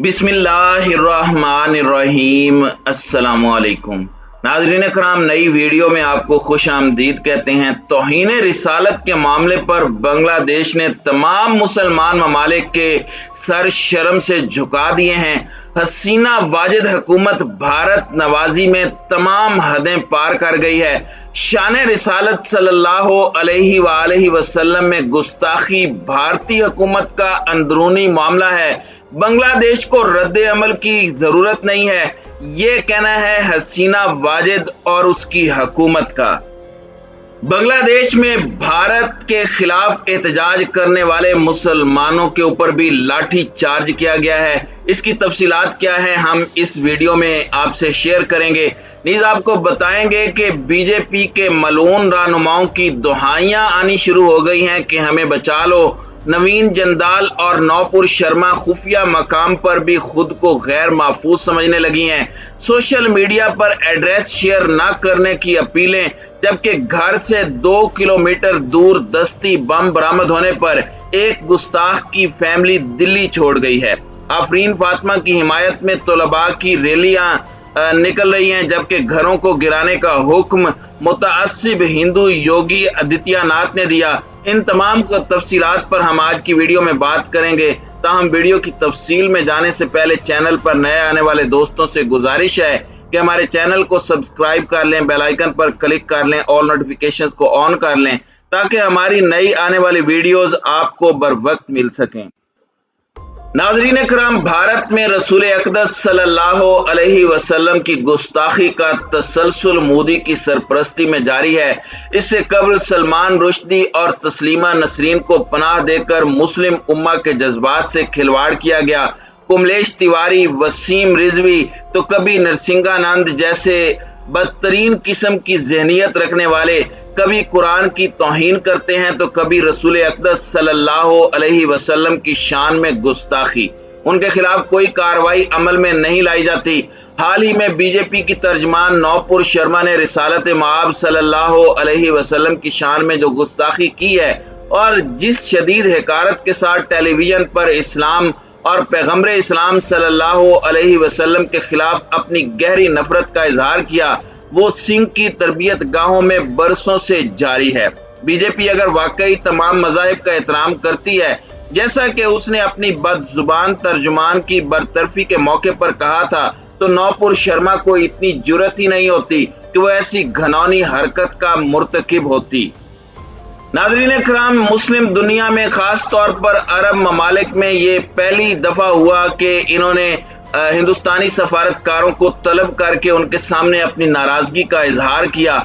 बिस्मिल्लाहिर्रहमानिर्रहीम। अस्सलामुअलैकुम नाज़रीन कराम, नई वीडियो में आपको खुश आमदीद कहते हैं। तौहीन रिसालत के मामले पर बांग्लादेश ने तमाम मुसलमान ममालिक के सर शर्म से झुका दिए हैं। हसीना वाजिद हुकूमत भारत नवाजी में तमाम हदें पार कर गई है। शान रिसालत सल्लल्लाहु अलैहि वसल्लम में गुस्ताखी भारतीय हुकूमत का अंदरूनी मामला है। बांग्लादेश को रद्द अमल की जरूरत नहीं है, ये कहना है हसीना वाजिद और उसकी हुकूमत का। बांग्लादेश में भारत के खिलाफ एहतजाज करने वाले मुसलमानों के ऊपर भी लाठी चार्ज किया गया है। इसकी तफसीलात क्या है हम इस वीडियो में आपसे शेयर करेंगे। नीज आपको बताएंगे कि बीजेपी के मलून रहनुमाओं की दुहाइयां आनी शुरू हो गई हैं कि हमें बचा लो। नवीन जंदाल और नौपुर शर्मा खुफिया मकाम पर भी खुद को गैर महफूज समझने लगी हैं। सोशल मीडिया पर एड्रेस शेयर न करने की अपीलें, जबकि घर से 2 किलोमीटर दूर दस्ती बम बरामद होने पर एक गुस्ताख की फैमिली दिल्ली छोड़ गई है। आफरीन फातिमा की हिमायत में तलबा की रैलियां निकल रही हैं, जबकि घरों को गिराने का हुक्म मुतअस्सिब हिंदू योगी आदित्यनाथ ने दिया। इन तमाम तफसीलात पर हम आज की वीडियो में बात करेंगे। ताहम वीडियो की तफसील में जाने से पहले चैनल पर नए आने वाले दोस्तों से गुजारिश है कि हमारे चैनल को सब्सक्राइब कर लें, बेल आइकन पर क्लिक कर लें, ऑल नोटिफिकेशंस को ऑन कर लें ताकि हमारी नई आने वाली वीडियोस आपको बर वक्त मिल सकें। नाज़रीन कराम, भारत में रसूल अक़दस सल्लल्लाहु अलैहि वसल्लम की गुस्ताखी का तसलसल मोदी की सरपरस्ती में जारी है। इससे कबल सलमान रुश्दी और तस्लीमा नसरीन को पनाह देकर मुस्लिम उम्मा के जज्बात से खिलवाड़ किया गया। कमलेश तिवारी, वसीम रिजवी तो कभी नरसिंहानंद जैसे बदतरीन किस्म की जहनियत रखने वाले कभी कुरान की तौहीन करते हैं तो कभी रसूल अक़दस सल्लल्लाहु अलैहि वसल्लम की शान में गुस्ताखी। उनके खिलाफ कोई कार्रवाई अमल में नहीं लाई जाती। हाल ही में बीजेपी की तर्जमान नौपुर शर्मा ने रिसालत मआब सल्लल्लाहु अलैहि वसल्लम की शान में जो गुस्ताखी की है और जिस शदीद हकारत के साथ टेलीविजन पर इस्लाम और पैगम्बर इस्लाम सल्लल्लाहु अलैहि वसल्लम के खिलाफ अपनी गहरी नफरत का इजहार किया, वो सिंह की तरबियत गाहों में बरसों से जारी है। बीजेपी अगर वाकई तमाम मज़ाहिब का एहतराम करती है, जैसा कि उसने अपनी बदजुबान तर्जुमान की बरतरफी के मौके पर कहा था, तो नौपुर शर्मा को इतनी जुर्रत ही नहीं होती कि वो ऐसी घनौनी हरकत का मुर्तकिब होती। नाज़रीन कराम, मुस्लिम दुनिया में खास तौर पर अरब ममालिक में ये पहली दफा हुआ कि इन्होंने हिंदुस्तानी सफारतकारों को तलब करके उनके सामने अपनी नाराजगी का इजहार किया।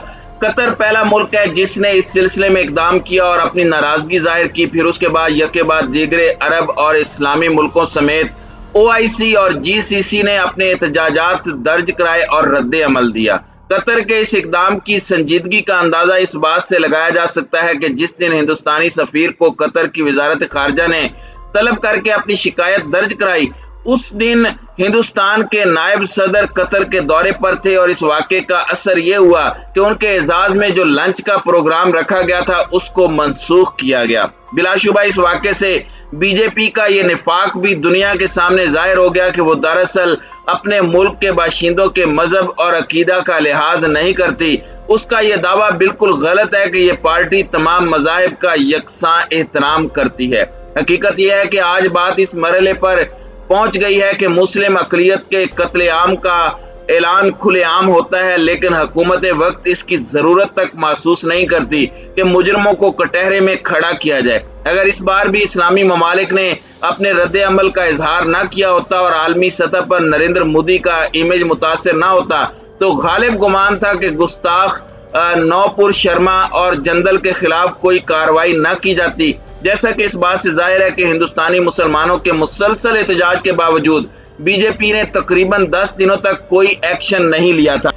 कतर पहला मुल्क है जिसने इस सिलसिले में इकदाम किया और अपनी नाराजगी जाहिर की। फिर उसके बाद यके बाद दीगरे अरब और इस्लामी मुल्कों समेत OIC और GCC ने अपने एहतजाजात दर्ज कराए और रद्द अमल दिया। कतर के इस इकदाम की संजीदगी का अंदाजा इस बात से लगाया जा सकता है कि जिस दिन हिंदुस्तानी सफीर को कतर की वजारत खारजा ने तलब करके अपनी शिकायत दर्ज कराई, उस दिन हिंदुस्तान के नायब सदर कतर के दौरे पर थे और इस वाक़े का असर यह हुआ कि उनके एजाज में जो लंच का प्रोग्राम रखा गया था उसको मनसूख किया गया। बिलाशुबा इस वाक़े से बीजेपी का ये निफाक भी दुनिया के सामने जाहिर हो गया कि वो दरअसल अपने मुल्क के बाशिंदों के मजहब और अकीदा का लिहाज नहीं करती। उसका यह दावा बिल्कुल गलत है कि यह पार्टी तमाम मज़ाहिब का यकसां एहतराम करती है। हकीकत यह है कि आज बात इस मरहले पर पहुंच गई है कि मुस्लिम अक़लियत के कत्लेआम का ऐलान खुलेआम होता है, लेकिन हुकूमत वक्त इसकी जरूरत तक महसूस नहीं करती कि मुजरमों को कटहरे में खड़ा किया जाए। अगर इस बार भी इस्लामी ममालिक ने अपने रद्द अमल का इजहार न किया होता और आलमी सतह पर नरेंद्र मोदी का इमेज मुतासर न होता, तो गालिब गुमान था कि गुस्ताख नौपुर शर्मा और जंदल के खिलाफ कोई कार्रवाई न की जाती। जैसा कि इस बात से जाहिर है कि हिंदुस्तानी मुसलमानों के मुसलसल एहतजाज के बावजूद बीजेपी ने तकरीबन 10 दिनों तक कोई एक्शन नहीं लिया था।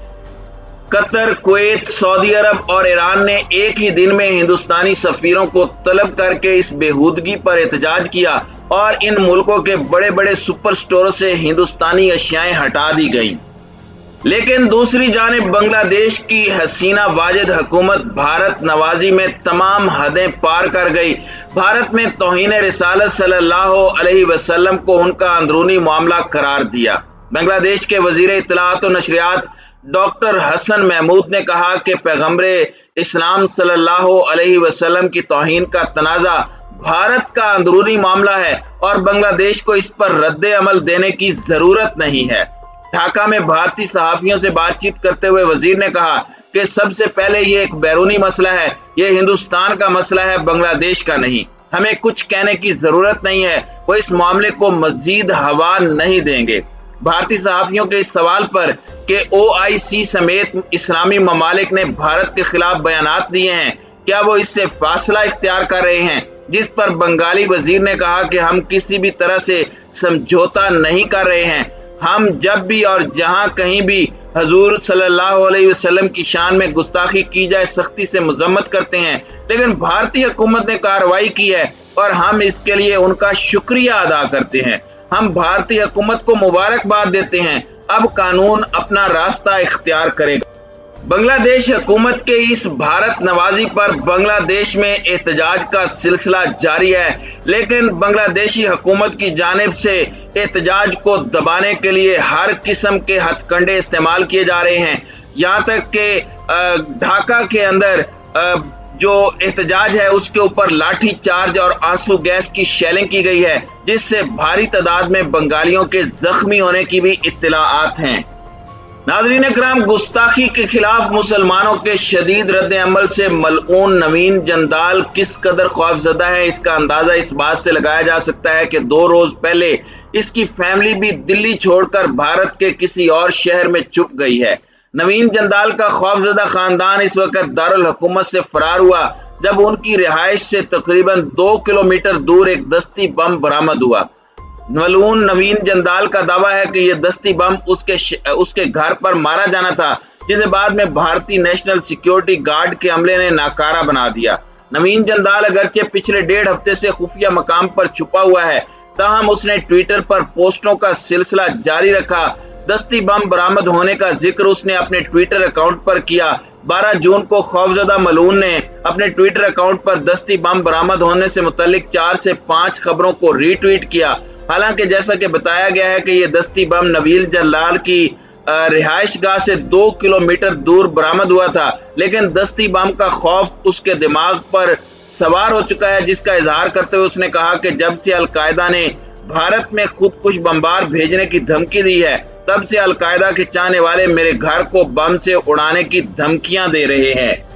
कतर, कुवैत, सऊदी अरब और ईरान ने एक ही दिन में हिंदुस्तानी सफीरों को तलब करके इस बेहूदगी पर एहतजाज किया और इन मुल्कों के बड़े बड़े सुपर स्टोरों से हिंदुस्तानी अशियाएं हटा दी गईं। लेकिन दूसरी जानिब बांग्लादेश की हसीना वाजिद हुकूमत भारत नवाजी में तमाम हदें पार कर गई। भारत में तौहीन रिसालत सल्लल्लाहु अलैहि वसल्लम को उनका अंदरूनी मामला करार दिया। बांग्लादेश के वजीर इत्तलात और नशरियात डॉक्टर हसन महमूद ने कहा कि पैगम्बरे इस्लाम सल्लल्लाहु अलैहि वसल्लम की तौहीन का तनाज़ा भारत का अंदरूनी मामला है और बांग्लादेश को इस पर रद्द अमल देने की जरूरत नहीं है। ढाका में भारतीय सहाफियों से बातचीत करते हुए वजीर ने कहा कि सबसे पहले ये एक बैरूनी मसला है, ये हिंदुस्तान का मसला है, बांग्लादेश का नहीं। हमें कुछ कहने की जरूरत नहीं है, वो इस मामले को मजीद हवा नहीं देंगे। भारतीय सहाफियों के इस सवाल पर कि OIC समेत इस्लामी ममालिक ने भारत के खिलाफ बयानात दिए हैं, क्या वो इससे फासला इख्तियार कर रहे हैं, जिस पर बंगाली वजीर ने कहा कि हम किसी भी तरह से समझौता नहीं कर रहे हैं। हम जब भी और जहां कहीं भी हजूर सल्लल्लाहु अलैहि वसल्लम की शान में गुस्ताखी की जाए सख्ती से मजम्मत करते हैं, लेकिन भारतीय हुकूमत ने कार्रवाई की है और हम इसके लिए उनका शुक्रिया अदा करते हैं। हम भारतीय हुकूमत को मुबारकबाद देते हैं। अब कानून अपना रास्ता इख्तियार करेगा। बांग्लादेश हुकूमत के इस भारत नवाजी पर बांग्लादेश में एहतजाज का सिलसिला जारी है, लेकिन बांग्लादेशी हुकूमत की जानिब से एहतजाज को दबाने के लिए हर किस्म के हथकंडे इस्तेमाल किए जा रहे हैं। यहाँ तक कि ढाका के अंदर जो एहतजाज है उसके ऊपर लाठी चार्ज और आंसू गैस की शेलिंग की गई है, जिससे भारी तादाद में बंगालियों के जख्मी होने की भी इत्तलाआत हैं। नाज़रीन इकराम, गुस्ताखी के खिलाफ मुसलमानों के शदीद रद्द अमल से मलऊन नवीन जंदाल किस कदर खौफजदा है, इसका अंदाजा इस बात से लगाया जा सकता है कि 2 रोज पहले इसकी फैमिली भी दिल्ली छोड़कर भारत के किसी और शहर में छुप गई है। नवीन जंदाल का खौफजदा खानदान इस वक्त दारुल हुकूमत से फरार हुआ जब उनकी रिहाइश से तकरीबन 2 किलोमीटर दूर एक दस्ती बम बरामद हुआ। मलून नवीन जंदाल का दावा है कि यह दस्ती बम उसके घर पर मारा जाना था, जिसे बाद में भारतीय नेशनल सिक्योरिटी गार्ड के अमले ने नाकारा बना दिया। नवीन जंदाल अगरचे पिछले 1.5 हफ्ते से खुफिया मकाम पर छुपा हुआ है, ताहम उसने ट्विटर पर पोस्टों का सिलसिला जारी रखा। दस्ती बम बरामद होने का जिक्र उसने अपने ट्विटर अकाउंट पर किया। 12 जून को खौफजदा मलून ने अपने ट्विटर अकाउंट पर दस्ती बम बरामद होने से मुतल्लिक 4 से 5 खबरों को रीट्वीट किया। हालांकि जैसा कि बताया गया है कि यह दस्ती बम नवीन जंदाल की रिहाइश गाह से 2 किलोमीटर दूर बरामद हुआ था, लेकिन दस्ती बम का खौफ उसके दिमाग पर सवार हो चुका है, जिसका इजहार करते हुए उसने कहा कि जब से अलकायदा ने भारत में खुदकुश बमबार भेजने की धमकी दी है, तब से अलकायदा के चाहने वाले मेरे घर को बम से उड़ाने की धमकियां दे रहे हैं।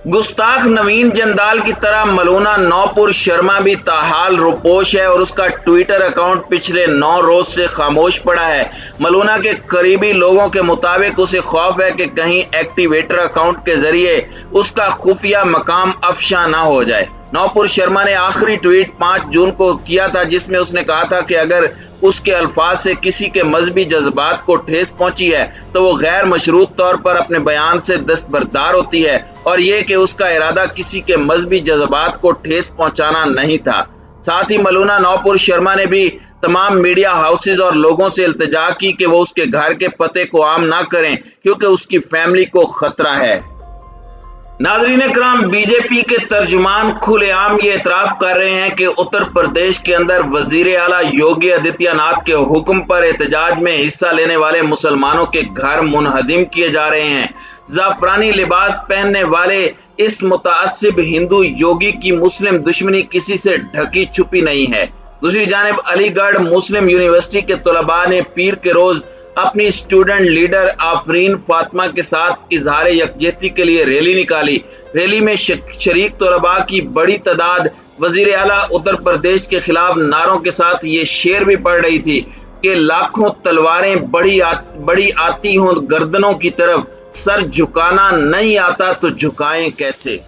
गुस्ताख नवीन जंदाल की तरह मलूना नौपुर शर्मा भी ताहाल रुपोश है और उसका ट्विटर अकाउंट पिछले 9 रोज से खामोश पड़ा है। मलूना के करीबी लोगों के मुताबिक उसे खौफ है कि कहीं एक्टिवेटर अकाउंट के जरिए उसका खुफिया मकाम अफशा ना हो जाए। नौपुर शर्मा ने आखिरी ट्वीट 5 जून को किया था, जिसमें उसने कहा था कि अगर उसके अल्फाज से किसी के मजहबी जज्बात को ठेस पहुंची है तो वो गैर मशरूत तौर पर अपने बयान से दस्तबरदार होती है, और ये कि उसका इरादा किसी के मजहबी जज्बात को ठेस पहुंचाना नहीं था। साथ ही मलूना नौपुर शर्मा ने भी तमाम मीडिया हाउसेज और लोगों से इल्तिजा की कि वो उसके घर के पते को आम ना करें, क्योंकि उसकी फैमिली को खतरा है। नाज़रीन इकराम, बीजेपी के तर्जुमान खुलेआम ये इतराफ कर रहे हैं कि उत्तर प्रदेश के अंदर वजीर आला योगी आदित्यनाथ के हुक्म पर एहतजाज में हिस्सा लेने वाले मुसलमानों के घर मुनहदिम किए जा रहे हैं। जाफरानी लिबास पहनने वाले इस मुतासिब हिंदू योगी की मुस्लिम दुश्मनी किसी से ढकी छुपी नहीं है। दूसरी जानिब अलीगढ़ मुस्लिम यूनिवर्सिटी के तलबा ने पीर के रोज अपनी स्टूडेंट लीडर आफरीन फातिमा के साथ इजहार यकजहती के लिए रैली निकाली। रैली में शरीक तलबा की बड़ी तादाद वजीर आला उत्तर प्रदेश के खिलाफ नारों के साथ ये शेर भी पढ़ रही थी कि लाखों तलवारें बड़ी आती हों गर्दनों की तरफ, सर झुकाना नहीं आता तो झुकाएं कैसे।